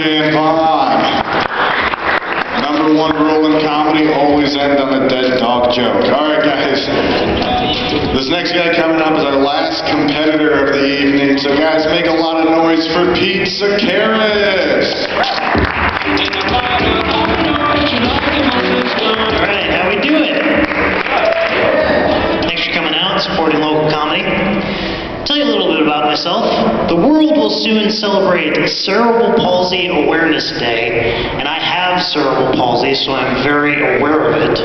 stand by. Number one rule in comedy, always end on a dead dog joke. Alright guys, this next guy coming up is our last competitor of the evening, so guys make a lot of noise for Pete Sakaris. Alright, how we doing? Thanks for coming out, supporting local comedy. Tell you a little bit about myself. The world will soon celebrate Cerebral Palsy Awareness Day, and I have cerebral palsy, so I'm very aware of it.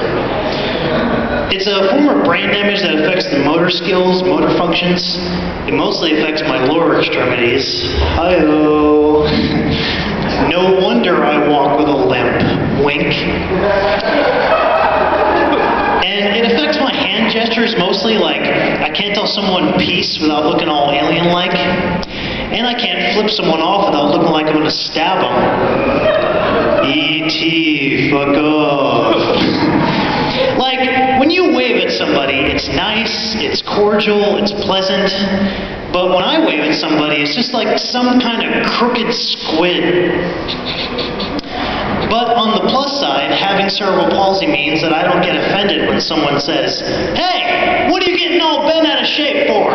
It's a form of brain damage that affects the motor skills, motor functions. It mostly affects my lower extremities. Hi-oh. No wonder I walk with a limp. Wink. And it affects my hand gestures mostly, like I can't tell someone peace without looking all alien-like. And I can't flip someone off without looking like I'm going to stab them. E.T., fuck off. Like, when you wave at somebody, it's nice, it's cordial, it's pleasant. But when I wave at somebody, it's just like some kind of crooked squid. But on the plus side, having cerebral palsy means that I don't get offended when someone says, "Hey, what are you getting all bent out of shape for?"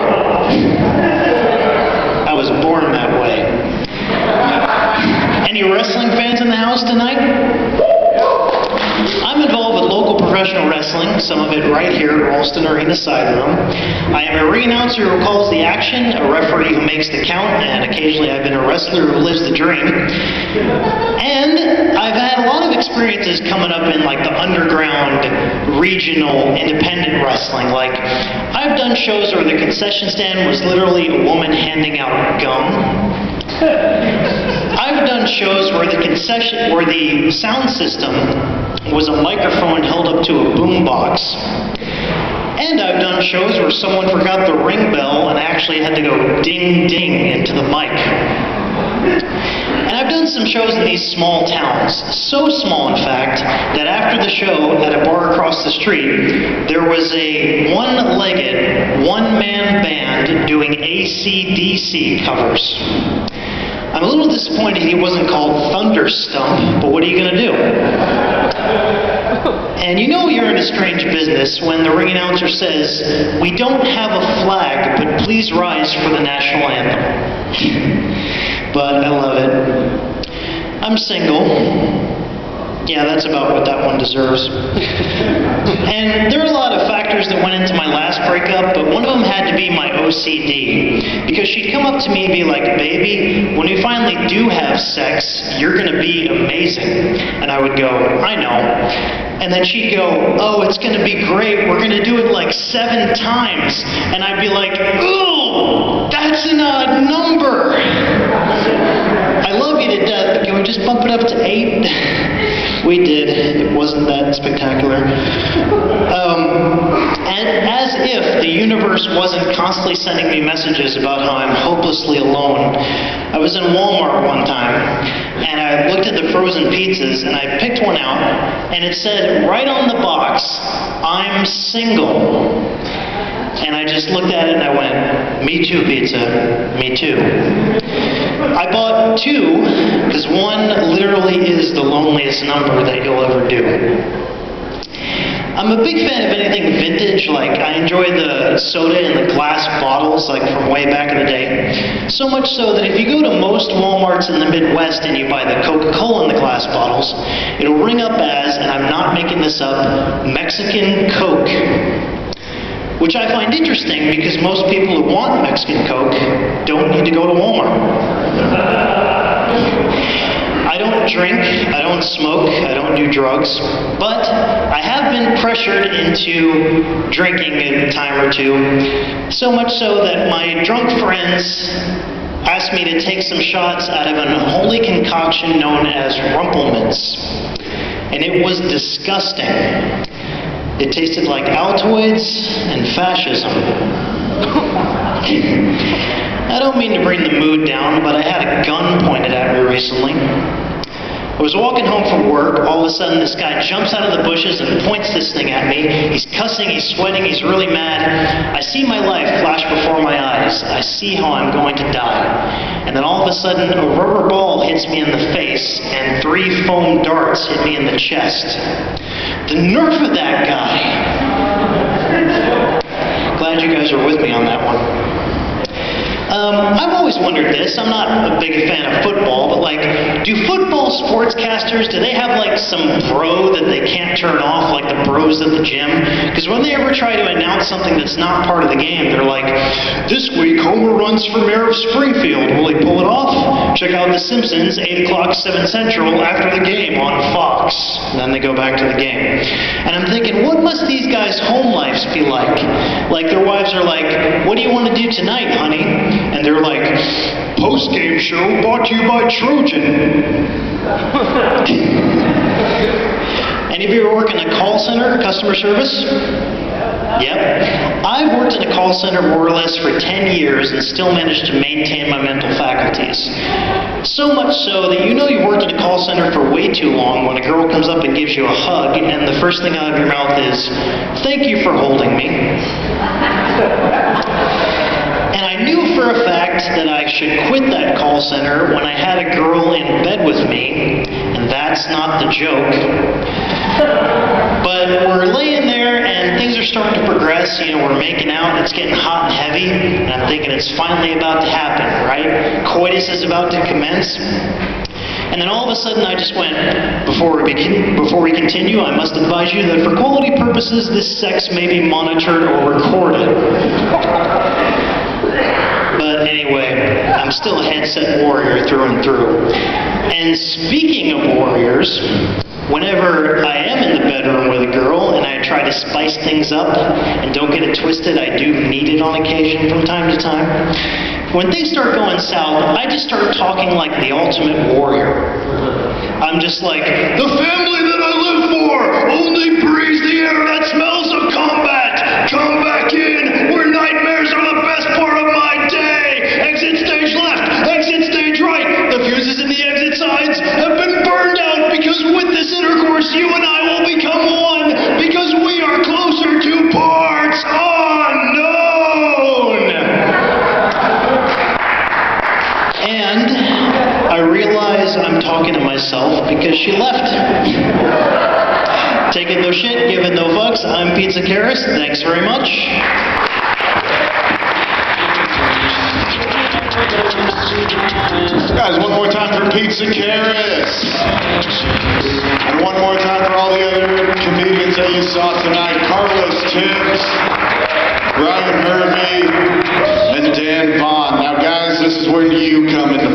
I was born that way. Any wrestling fans in the house tonight? I'm involved with local professional wrestling, some of it right here at Ralston Arena Side Room. I am a ring announcer who calls the action, a referee who makes the count, and occasionally I've been a wrestler who lives the dream. And I've had a lot of experiences coming up in like the underground, regional, independent wrestling. Like, I've done shows where the concession stand was literally a woman handing out gum. I've done shows where the sound system was a microphone held up to a boombox. And I've done shows where someone forgot the ring bell and actually had to go ding ding into the mic. And I've done some shows in these small towns, so small in fact, that after the show at a bar across the street, there was a one-legged, one-man band doing AC/DC covers. I'm a little disappointed he wasn't called Thunder Stump, but what are you going to do? And you know you're in a strange business when the ring announcer says, "We don't have a flag, but please rise for the national anthem." But I love it. I'm single. Yeah, that's about what that one deserves. And there are a lot of factors that went into my last breakup, but one of them had to be my OCD. Because she'd come up to me and be like, "Baby, when we finally do have sex, you're going to be amazing." And I would go, "I know." And then she'd go, "Oh, it's going to be great. We're going to do it like 7 times. And I'd be like, "Ooh, that's an odd number. I love you to death, but can we just bump it up to 8? We did. It wasn't that spectacular. And as if the universe wasn't constantly sending me messages about how I'm hopelessly alone, I was in Walmart one time, and I looked at the frozen pizzas, and I picked one out, and it said right on the box, "I'm single." And I just looked at it and I went, "Me too, pizza. Me too." I bought 2, because 1 literally is the loneliest number that you'll ever do. I'm a big fan of anything vintage, like I enjoy the soda in the glass bottles, like from way back in the day. So much so that if you go to most Walmarts in the Midwest and you buy the Coca-Cola in the glass bottles, it'll ring up as, and I'm not making this up, Mexican Coke. Which I find interesting because most people who want Mexican Coke don't need to go to Walmart. I don't drink, I don't smoke, I don't do drugs, but I have been pressured into drinking a time or two, so much so that my drunk friends asked me to take some shots out of an unholy concoction known as Rumpelmans. And it was disgusting. It tasted like Altoids and fascism. I don't mean to bring the mood down, but I had a gun pointed at me recently. I was walking home from work. All of a sudden, this guy jumps out of the bushes and points this thing at me. He's cussing, he's sweating, he's really mad. I see my life flash before my eyes. I see how I'm going to die. And then all of a sudden, a rubber ball hits me in the face, and 3 foam darts hit me in the chest. The nerve of that guy! Glad you guys are with me on that one. I've always wondered this. I'm not a big fan of football, but do football sportscasters, do they have some bro that they can't turn off, like the bros at the gym? Because when they ever try to announce something that's not part of the game, they're like, this week Homer runs for mayor of Springfield. Will he pull it off? Check out The Simpsons, 8 o'clock, 7 Central, after the game on Fox. And then they go back to the game. And I'm thinking, what must these guys' home lives be like? Their wives are like, what do you want to do tonight, honey? And they're like, post-game show brought to you by Trojan. Any of you ever work in a call center, customer service? Yep. I've worked in a call center more or less for 10 years and still managed to maintain my mental faculties. So much so that you've worked in a call center for way too long when a girl comes up and gives you a hug and the first thing out of your mouth is, thank you for holding me. And I knew for a fact that I should quit that call center when I had a girl in bed with me, and that's not the joke. But we're laying there and things are starting to progress, we're making out and it's getting hot and heavy, and I'm thinking it's finally about to happen, right? Coitus is about to commence. And then all of a sudden I just went, before we continue, I must advise you that for quality purposes, this sex may be monitored or recorded. But anyway, I'm still a headset warrior through and through. And speaking of warriors, whenever I am in the bedroom with a girl and I try to spice things up, and don't get it twisted, I do need it on occasion from time to time. When things start going south, I just start talking like the ultimate warrior. I'm just like, the family that I live for only breathes the air that smells of combat. Come back in, where nightmares are the best part of my day. Exit stage left, exit stage right. The fuses in the exit sides have been burned out because with this intercourse, you and I will become one because we are closer to parts unknown. And I realize I'm talking to myself because she left. Take it no shit, give it no fucks. I'm Pete Sakaris. Thanks very much. Guys, one more time for Pete Sakaris. And one more time for all the other comedians that you saw tonight. Carlos Tibbs, Ryan Hervey, and Dan Vaughn. Now guys, this is when you come in.